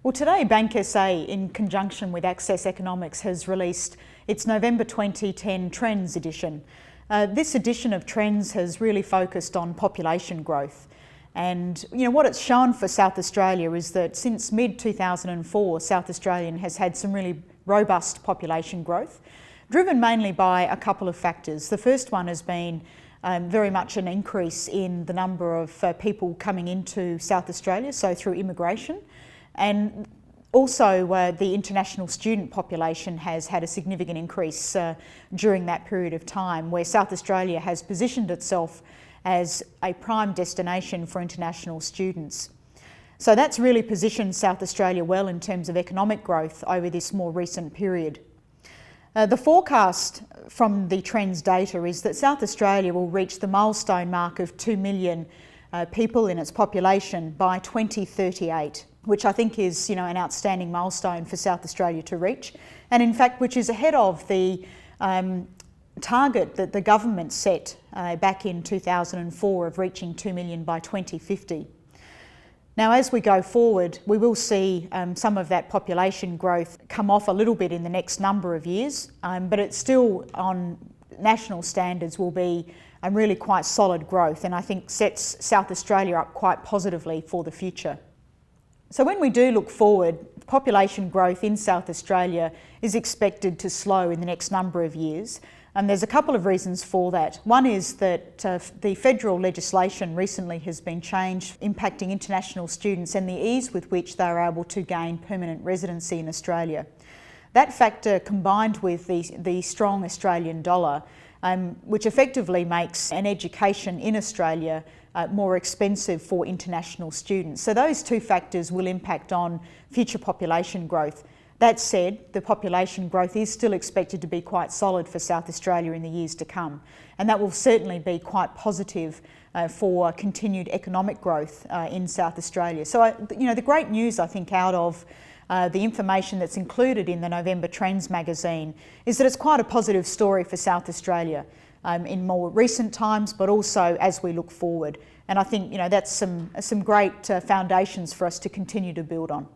Well, today BankSA, in conjunction with Access Economics, has released its November 2010 Trends edition. This edition of Trends has really focused on population growth. And what it's shown for South Australia is that since mid-2004, South Australian has had some really robust population growth, driven mainly by a couple of factors. The first one has been very much an increase in the number of people coming into South Australia, so through immigration. And also the international student population has had a significant increase during that period of time, where South Australia has positioned itself as a prime destination for international students. So that's really positioned South Australia well in terms of economic growth over this more recent period. The forecast from the Trends data is that South Australia will reach the milestone mark of 2 million people in its population by 2038, which I think is an outstanding milestone for South Australia to reach, and in fact which is ahead of the target that the government set back in 2004 of reaching 2 million by 2050. Now, as we go forward, we will see some of that population growth come off a little bit in the next number of years, but it still, on national standards, will be really quite solid growth, and I think sets South Australia up quite positively for the future. So when we do look forward, population growth in South Australia is expected to slow in the next number of years. And there's a couple of reasons for that. One is that the federal legislation recently has been changed, impacting international students and the ease with which they are able to gain permanent residency in Australia. That factor, combined with the strong Australian dollar, which effectively makes an education in Australia more expensive for international students. So those two factors will impact on future population growth. That said, the population growth is still expected to be quite solid for South Australia in the years to come, and that will certainly be quite positive for continued economic growth in South Australia. So, the great news, I think, out of the information that's included in the November Trends magazine is that it's quite a positive story for South Australia in more recent times, but also as we look forward. And I think that's some great foundations for us to continue to build on.